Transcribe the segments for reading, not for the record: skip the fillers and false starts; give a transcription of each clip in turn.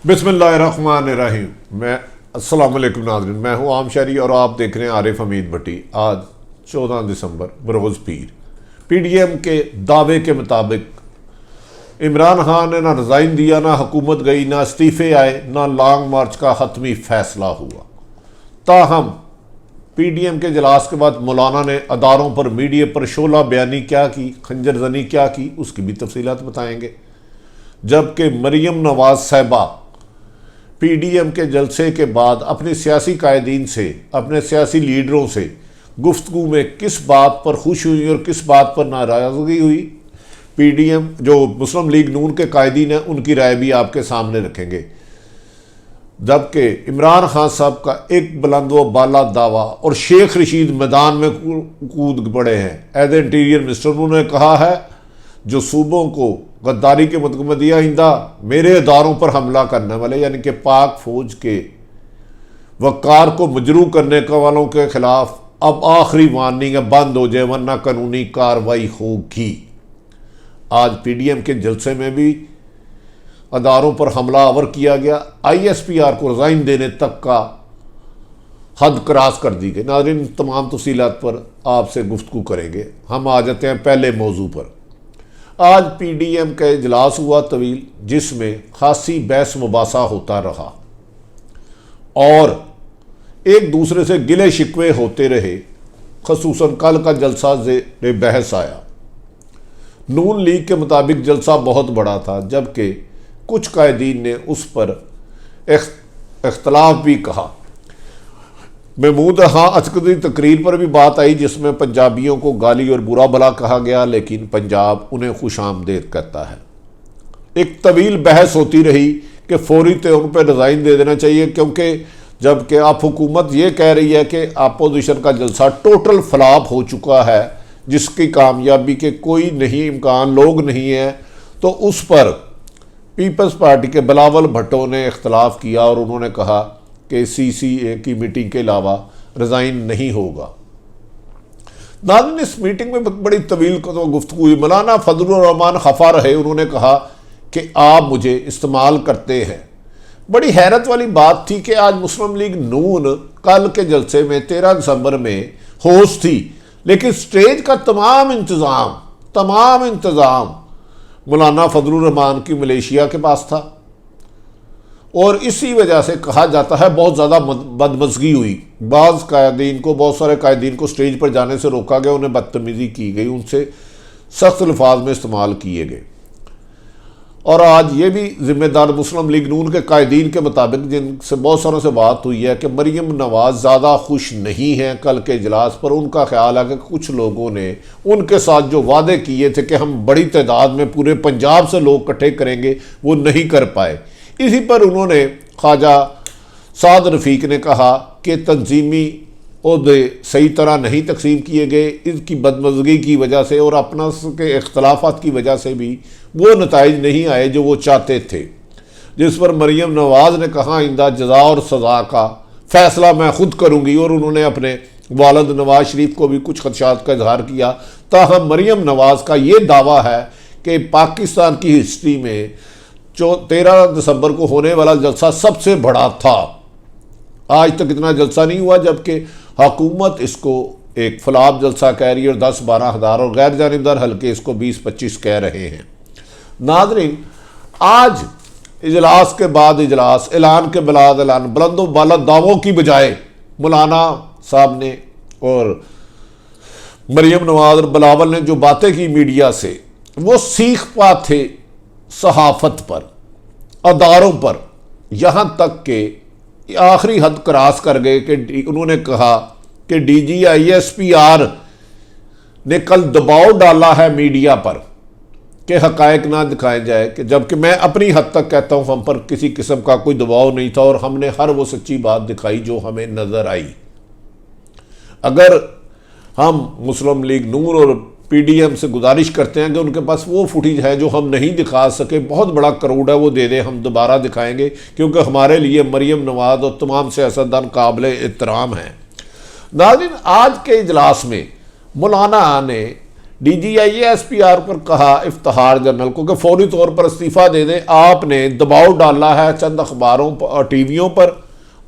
بسم اللہ الرحمن الرحیم۔ السلام علیکم ناظرین، میں ہوں عام شہری اور آپ دیکھ رہے ہیں عارف حمید بھٹی۔ آج 14 دسمبر بروز پیر۔ پی ڈی ایم کے دعوے کے مطابق عمران خان نے نہ رزائن دیا، نہ حکومت گئی، نہ استعفے آئے، نہ لانگ مارچ کا حتمی فیصلہ ہوا۔ تاہم پی ڈی ایم کے اجلاس کے بعد مولانا نے اداروں پر میڈیا پر شعلہ بیانی کیا کی، خنجر زنی کیا کی، اس کی بھی تفصیلات بتائیں گے۔ جبکہ مریم نواز صاحبہ پی ڈی ایم کے جلسے کے بعد اپنے سیاسی قائدین سے، اپنے سیاسی لیڈروں سے گفتگو میں کس بات پر خوش ہوئی اور کس بات پر ناراضگی ہوئی، پی ڈی ایم جو مسلم لیگ نون کے قائدین ہیں ان کی رائے بھی آپ کے سامنے رکھیں گے۔ جبکہ عمران خان صاحب کا ایک بلند و بالا دعویٰ، اور شیخ رشید میدان میں کود پڑے ہیں ایز اے انٹیریئر منسٹر۔ انہوں نے کہا ہے جو صوبوں کو غداری کے متعمدی آئندہ میرے اداروں پر حملہ کرنے والے، یعنی کہ پاک فوج کے وقار کو مجروح کرنے والوں کے خلاف اب آخری وارننگ ہے، بند ہو جائے ورنہ قانونی کارروائی ہوگی۔ آج پی ڈی ایم کے جلسے میں بھی اداروں پر حملہ آور کیا گیا، آئی ایس پی آر کو رزائن دینے تک کا حد کراس کر دی گئی۔ ناظرین، تمام تفصیلات پر آپ سے گفتگو کریں گے۔ ہم آ جاتے ہیں پہلے موضوع پر۔ آج پی ڈی ایم کا اجلاس ہوا طویل، جس میں خاصی بحث مباحثہ ہوتا رہا اور ایک دوسرے سے گلے شکوے ہوتے رہے۔ خصوصاً کل کا جلسہ زیر بحث آیا۔ نون لیگ کے مطابق جلسہ بہت بڑا تھا، جبکہ کچھ قائدین نے اس پر اختلاف بھی کہا۔ محمود خان عسکری تقریر پر بھی بات آئی، جس میں پنجابیوں کو گالی اور برا بھلا کہا گیا، لیکن پنجاب انہیں خوش آمدید کرتا ہے۔ ایک طویل بحث ہوتی رہی کہ فوری طور پہ رزائن دے دینا چاہیے، کیونکہ جبکہ اب حکومت یہ کہہ رہی ہے کہ اپوزیشن کا جلسہ ٹوٹل فلاپ ہو چکا ہے، جس کی کامیابی کے کوئی نہیں امکان، لوگ نہیں ہیں، تو اس پر پیپلز پارٹی کے بلاول بھٹو نے اختلاف کیا اور انہوں نے کہا کہ سی سی اے کی میٹنگ کے علاوہ رزائن نہیں ہوگا۔ ناظرین، اس میٹنگ میں بڑی طویل گفتگو ہوئی۔ مولانا فضل الرحمان خفا رہے، انہوں نے کہا کہ آپ مجھے استعمال کرتے ہیں۔ بڑی حیرت والی بات تھی کہ آج مسلم لیگ نون کل کے جلسے میں 13 دسمبر میں ہوسٹ تھی، لیکن سٹیج کا تمام انتظام مولانا فضل الرحمان کی ملیشیا کے پاس تھا، اور اسی وجہ سے کہا جاتا ہے بہت زیادہ بدمزگی ہوئی۔ بہت سارے قائدین کو سٹیج پر جانے سے روکا گیا، انہیں بدتمیزی کی گئی، ان سے سخت الفاظ میں استعمال کیے گئے۔ اور آج یہ بھی ذمہ دار مسلم لیگ نون کے قائدین کے مطابق، جن سے بہت ساروں سے بات ہوئی ہے، کہ مریم نواز زیادہ خوش نہیں ہیں کل کے اجلاس پر۔ ان کا خیال ہے کہ کچھ لوگوں نے ان کے ساتھ جو وعدے کیے تھے کہ ہم بڑی تعداد میں پورے پنجاب سے لوگ اکٹھے کریں گے، وہ نہیں کر پائے۔ اسی پر انہوں نے خواجہ سعد رفیق نے کہا کہ تنظیمی عہدے صحیح طرح نہیں تقسیم کیے گئے، اس کی بدمزگی کی وجہ سے اور اپنا کے اختلافات کی وجہ سے بھی وہ نتائج نہیں آئے جو وہ چاہتے تھے، جس پر مریم نواز نے کہا آئندہ جزا اور سزا کا فیصلہ میں خود کروں گی، اور انہوں نے اپنے والد نواز شریف کو بھی کچھ خدشات کا اظہار کیا۔ تاہم مریم نواز کا یہ دعویٰ ہے کہ پاکستان کی ہسٹری میں 13 دسمبر کو ہونے والا جلسہ سب سے بڑا تھا۔ آج تک اتنا جلسہ نہیں ہوا، جبکہ حکومت اس کو ایک فلاپ جلسہ کہہ رہی ہے، اور 10-12 ہزار اور غیر جانبدار حلقے اس کو 20-25 کہہ رہے ہیں۔ ناظرین، آج اجلاس کے بعد اجلاس، اعلان کے بعد اعلان، بلند و بالا دعووں کی بجائے مولانا صاحب نے اور مریم نواز اور بلاول نے جو باتیں کی میڈیا سے، وہ سیخ پا تھے صحافت پر، اداروں پر، یہاں تک کہ آخری حد کراس کر گئے کہ انہوں نے کہا کہ D G I S P R نے کل دباؤ ڈالا ہے میڈیا پر کہ حقائق نہ دکھائے جائے، کہ جبکہ میں اپنی حد تک کہتا ہوں ہم پر کسی قسم کا کوئی دباؤ نہیں تھا، اور ہم نے ہر وہ سچی بات دکھائی جو ہمیں نظر آئی۔ اگر ہم مسلم لیگ نون اور پی ڈی ایم سے گزارش کرتے ہیں کہ ان کے پاس وہ فوٹیج ہے جو ہم نہیں دکھا سکے، بہت بڑا کروڑ ہے، وہ دے دیں، ہم دوبارہ دکھائیں گے، کیونکہ ہمارے لیے مریم نواز اور تمام سیاستدان قابل احترام ہیں۔ ناظرین، آج کے اجلاس میں مولانا نے DGISPR پر کہا افتخار جنرل کو کہ فوری طور پر استعفیٰ دے دیں. آپ نے دباؤ ڈالا ہے چند اخباروں اور ٹی ویوں پر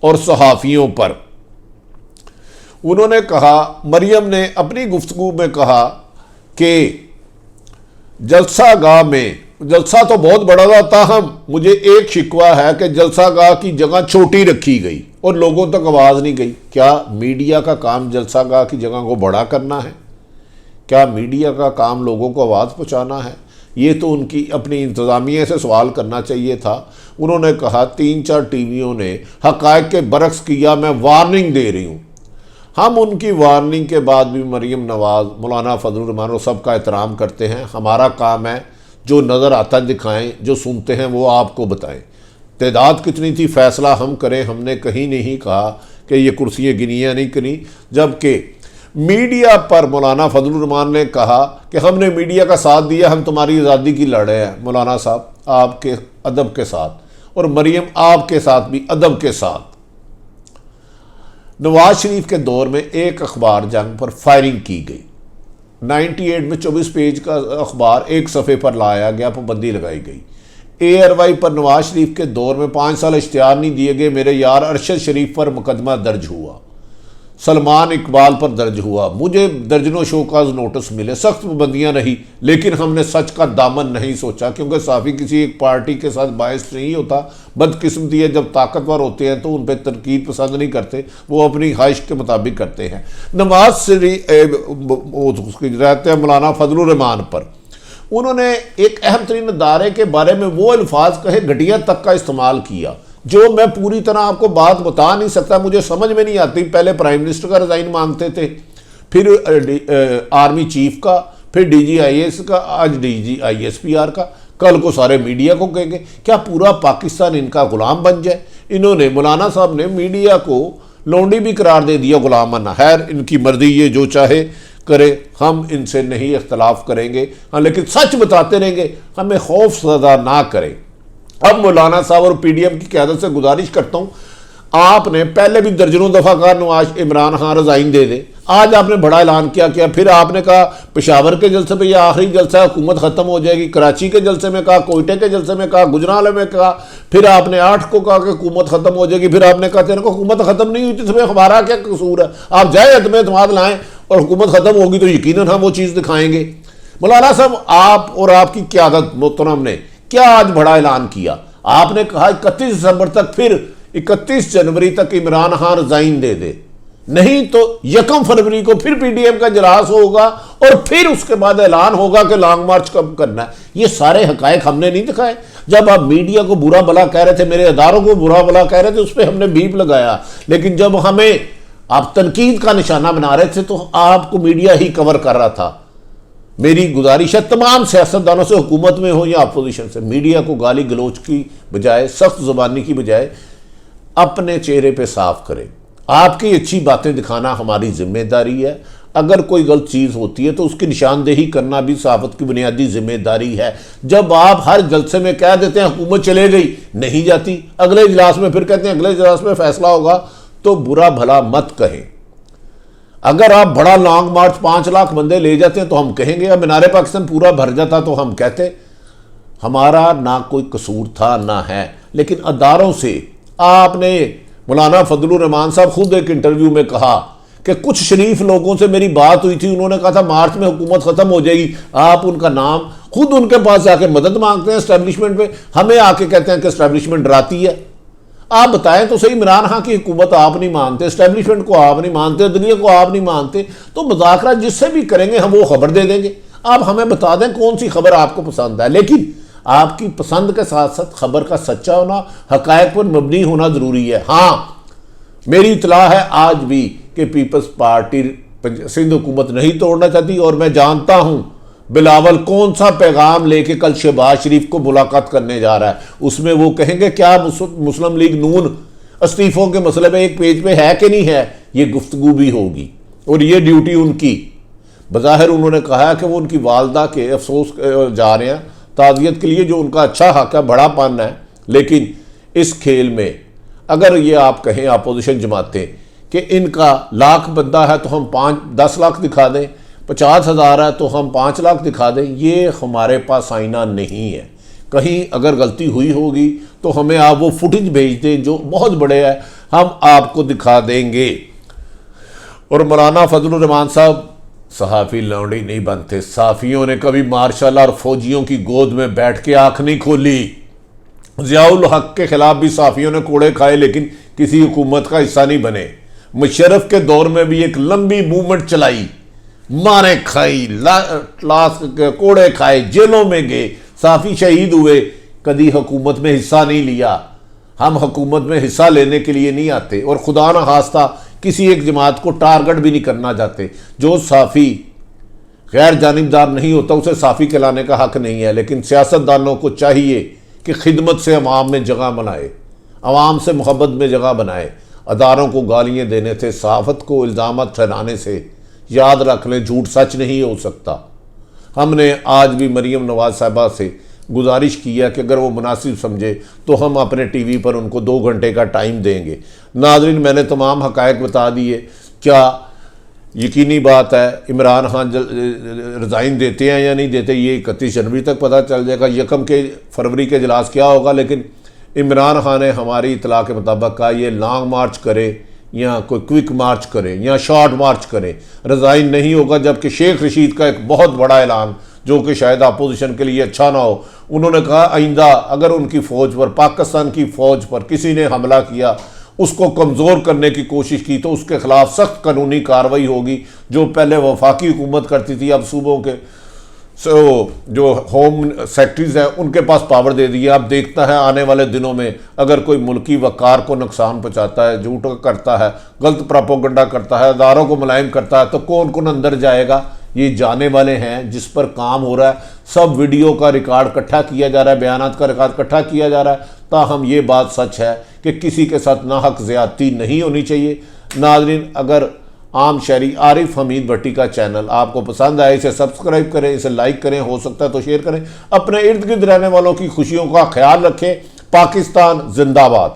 اور صحافیوں پر. انہوں نے کہا، مریم نے اپنی گفتگو میں کہا کہ جلسہ گاہ میں جلسہ تو بہت بڑا تھا، تاہم مجھے ایک شکوہ ہے کہ جلسہ گاہ کی جگہ چھوٹی رکھی گئی اور لوگوں تک آواز نہیں گئی. کیا میڈیا کا کام جلسہ گاہ کی جگہ کو بڑا کرنا ہے؟ کیا میڈیا کا کام لوگوں کو آواز پہنچانا ہے؟ یہ تو ان کی اپنی انتظامیہ سے سوال کرنا چاہیے تھا. انہوں نے کہا 3-4 ٹی ویوں نے حقائق کے برعکس کیا، میں وارننگ دے رہی ہوں. ہم ان کی وارننگ کے بعد بھی مریم نواز، مولانا فضل الرحمان اور سب کا احترام کرتے ہیں. ہمارا کام ہے جو نظر آتا دکھائیں، جو سنتے ہیں وہ آپ کو بتائیں. تعداد کتنی تھی فیصلہ ہم کریں. ہم نے کہیں نہیں کہا کہ یہ کرسیاں گنیاں نہیں کریں. جبکہ میڈیا پر مولانا فضل الرحمان نے کہا کہ ہم نے میڈیا کا ساتھ دیا، ہم تمہاری آزادی کی لڑ رہے ہیں. مولانا صاحب آپ کے ادب کے ساتھ، اور مریم آپ کے ساتھ بھی ادب کے ساتھ. نواز شریف کے دور میں ایک اخبار جنگ پر فائرنگ کی گئی. 98 میں 24 پیج کا اخبار ایک صفحے پر لایا گیا، پابندی لگائی گئی. ARY پر نواز شریف کے دور میں 5 سال اشتہار نہیں دیے گئے. میرے یار ارشد شریف پر مقدمہ درج ہوا، سلمان اقبال پر درج ہوا، مجھے درجنوں شوکاز نوٹس ملے. سخت پابندیاں رہی، لیکن ہم نے سچ کا دامن نہیں سوچا، کیونکہ صحافی کسی ایک پارٹی کے ساتھ باعث نہیں ہوتا. بدقسمتی ہے جب طاقتور ہوتے ہیں تو ان پہ تنقید پسند نہیں کرتے، وہ اپنی خواہش کے مطابق کرتے ہیں. نواز شریف رہتے ہیں مولانا فضل الرحمان پر، انہوں نے ایک اہم ترین ادارے کے بارے میں وہ الفاظ کہے، گھٹیا تک کا استعمال کیا، جو میں پوری طرح آپ کو بات بتا نہیں سکتا، مجھے سمجھ میں نہیں آتی. پہلے پرائم منسٹر کا ریزائن مانگتے تھے، پھر آرمی چیف کا، پھر DGIS کا، آج DGISPR کا، کل کو سارے میڈیا کو کہیں گے. کیا پورا پاکستان ان کا غلام بن جائے؟ انہوں نے مولانا صاحب نے میڈیا کو لونڈی بھی قرار دے دیا، غلام بننا. خیر ان کی مرضی، یہ جو چاہے کرے، ہم ان سے نہیں اختلاف کریں گے، ہاں لیکن سچ بتاتے رہیں گے، ہمیں خوف زدہ نہ کریں. اب مولانا صاحب اور PDM کی قیادت سے گزارش کرتا ہوں، آپ نے پہلے بھی درجنوں دفعہ کہا نواز عمران خان رضائن دے دے. آج آپ نے بڑا اعلان کیا، پھر آپ نے کہا پشاور کے جلسے پہ یہ آخری جلسہ ہے، حکومت ختم ہو جائے گی. کراچی کے جلسے میں کہا، کوئٹہ کے جلسے میں کہا، گجرانوالے میں کہا، پھر آپ نے 8 کو کہا کہ حکومت ختم ہو جائے گی. پھر آپ نے کہا تیرے کو حکومت ختم نہیں ہوئی، اس میں ہمارا کیا قصور ہے؟ آپ جائیں عدم اعتماد لائیں اور حکومت ختم ہوگی تو یقیناً ہم وہ چیز دکھائیں گے. مولانا صاحب آپ اور آپ کی قیادت محترم نے کیا آج بڑا اعلان کیا؟ آپ نے کہا 31 دسمبر تک، پھر 31 جنوری تک عمران خان رضائن دے دے، نہیں تو 1 فروری کو پھر PDM کا اجلاس ہوگا اور پھر اس کے بعد اعلان ہوگا کہ لانگ مارچ کب کرنا ہے. یہ سارے حقائق ہم نے نہیں دکھائے. جب آپ میڈیا کو برا بلا کہہ رہے تھے، میرے اداروں کو برا بلا کہہ رہے تھے، اس پہ ہم نے بیپ لگایا. لیکن جب ہمیں آپ تنقید کا نشانہ بنا رہے تھے تو آپ کو میڈیا ہی کور کر رہا تھا. میری گزارش ہے تمام سیاستدانوں سے، حکومت میں ہو یا اپوزیشن سے، میڈیا کو گالی گلوچ کی بجائے، سخت زبانی کی بجائے اپنے چہرے پہ صاف کرے. آپ کی اچھی باتیں دکھانا ہماری ذمہ داری ہے. اگر کوئی غلط چیز ہوتی ہے تو اس کی نشاندہی کرنا بھی صحافت کی بنیادی ذمہ داری ہے. جب آپ ہر جلسے میں کہہ دیتے ہیں حکومت چلے گئی، نہیں جاتی، اگلے اجلاس میں پھر کہتے ہیں اگلے اجلاس میں فیصلہ ہوگا، تو برا بھلا مت کہیں. اگر آپ بڑا لانگ مارچ 5 لاکھ بندے لے جاتے ہیں تو ہم کہیں گے. اب مینار پاکستان پورا بھر جاتا تو ہم کہتے ہمارا نہ کوئی قصور تھا نہ ہے. لیکن اداروں سے آپ نے، مولانا فضل الرحمان صاحب خود ایک انٹرویو میں کہا کہ کچھ شریف لوگوں سے میری بات ہوئی تھی، انہوں نے کہا تھا مارچ میں حکومت ختم ہو جائے گی. آپ ان کا نام خود ان کے پاس جا کے مدد مانگتے ہیں اسٹیبلشمنٹ پہ، ہمیں آ کے کہتے ہیں کہ اسٹیبلشمنٹ ڈراتی ہے. آپ بتائیں تو صحیح، عمران خان کی حکومت آپ نہیں مانتے، اسٹیبلشمنٹ کو آپ نہیں مانتے، عدلیہ کو آپ نہیں مانتے، تو مذاکرہ جس سے بھی کریں گے ہم وہ خبر دے دیں گے. آپ ہمیں بتا دیں کون سی خبر آپ کو پسند ہے. لیکن آپ کی پسند کے ساتھ ساتھ خبر کا سچا ہونا، حقائق پر مبنی ہونا ضروری ہے. ہاں میری اطلاع ہے آج بھی کہ پیپلز پارٹی سندھ حکومت نہیں توڑنا چاہتی، اور میں جانتا ہوں بلاول کون سا پیغام لے کے کل شہباز شریف کو ملاقات کرنے جا رہا ہے. اس میں وہ کہیں گے کیا مسلم لیگ نون استعفوں کے مسئلے میں ایک پیج پہ ہے کہ نہیں ہے. یہ گفتگو بھی ہوگی اور یہ ڈیوٹی ان کی. بظاہر انہوں نے کہا ہے کہ وہ ان کی والدہ کے افسوس جا رہے ہیں تعزیت کے لیے، جو ان کا اچھا حق ہے، بڑا پن ہے. لیکن اس کھیل میں اگر یہ آپ کہیں اپوزیشن جماعتیں کہ ان کا 1 لاکھ بندہ ہے تو ہم 5-10 لاکھ دکھا دیں، 50,000 ہے تو ہم 5 لاکھ دکھا دیں، یہ ہمارے پاس آئینہ نہیں ہے۔ کہیں اگر غلطی ہوئی ہوگی تو ہمیں آپ وہ فوٹیج بھیج دیں جو بہت بڑے ہے، ہم آپ کو دکھا دیں گے۔ اور مولانا فضل الرحمان صاحب صحافی لونڈی نہیں بنتے، صحافیوں نے کبھی مارشل اور فوجیوں کی گود میں بیٹھ کے آنکھ نہیں کھولی۔ ضیاء الحق کے خلاف بھی صحافیوں نے کوڑے کھائے لیکن کسی حکومت کا حصہ نہیں بنے۔ مشرف کے دور میں بھی ایک لمبی موومنٹ چلائی، مارے کھائی، کوڑے کھائے، جیلوں میں گئے، صحافی شہید ہوئے، کبھی حکومت میں حصہ نہیں لیا۔ ہم حکومت میں حصہ لینے کے لیے نہیں آتے، اور خدا نہ خواستہ کسی ایک جماعت کو ٹارگٹ بھی نہیں کرنا چاہتے۔ جو صحافی غیر جانبدار نہیں ہوتا اسے صحافی کہلانے کا حق نہیں ہے، لیکن سیاستدانوں کو چاہیے کہ خدمت سے عوام میں جگہ بنائے، عوام سے محبت میں جگہ بنائے۔ اداروں کو گالیاں دینے سے، صحافت کو الزامات ٹھہرانے سے، یاد رکھ لیں جھوٹ سچ نہیں ہو سکتا۔ ہم نے آج بھی مریم نواز صاحبہ سے گزارش کی ہے کہ اگر وہ مناسب سمجھے تو ہم اپنے ٹی وی پر ان کو 2 گھنٹے کا ٹائم دیں گے۔ ناظرین، میں نے تمام حقائق بتا دیے۔ کیا یقینی بات ہے عمران خان ریزائن دیتے ہیں یا نہیں دیتے، یہ 31 جنوری تک پتہ چل جائے گا۔ 1 فروری کے اجلاس کیا ہوگا، لیکن عمران خان نے ہماری اطلاع کے مطابق کہا یہ لانگ مارچ کرے یا کوئی کوئک مارچ کرے یا شارٹ مارچ کرے، ریزائن نہیں ہوگا۔ جبکہ شیخ رشید کا ایک بہت بڑا اعلان جو کہ شاید اپوزیشن کے لیے اچھا نہ ہو، انہوں نے کہا آئندہ اگر ان کی فوج پر، پاکستان کی فوج پر کسی نے حملہ کیا، اس کو کمزور کرنے کی کوشش کی تو اس کے خلاف سخت قانونی کارروائی ہوگی۔ جو پہلے وفاقی حکومت کرتی تھی اب صوبوں کے جو ہوم سیکٹریز ہیں ان کے پاس پاور دے دی ہے۔ اب دیکھتا ہے آنے والے دنوں میں اگر کوئی ملکی وقار کو نقصان پہنچاتا ہے، جھوٹ کرتا ہے، غلط پراپوگنڈا کرتا ہے، اداروں کو ملائم کرتا ہے تو کون کون اندر جائے گا، یہ جانے والے ہیں جس پر کام ہو رہا ہے۔ سب ویڈیو کا ریکارڈ اکٹھا کیا جا رہا ہے، بیانات کا ریکارڈ اکٹھا کیا جا رہا ہے، تاہم یہ بات سچ ہے کہ کسی کے ساتھ ناحق زیادتی نہیں ہونی چاہیے۔ ناظرین، اگر عام شہری عارف حمید بھٹی کا چینل آپ کو پسند آئے اسے سبسکرائب کریں، اسے لائک کریں، ہو سکتا ہے تو شیئر کریں۔ اپنے ارد گرد رہنے والوں کی خوشیوں کا خیال رکھیں۔ پاکستان زندہ باد۔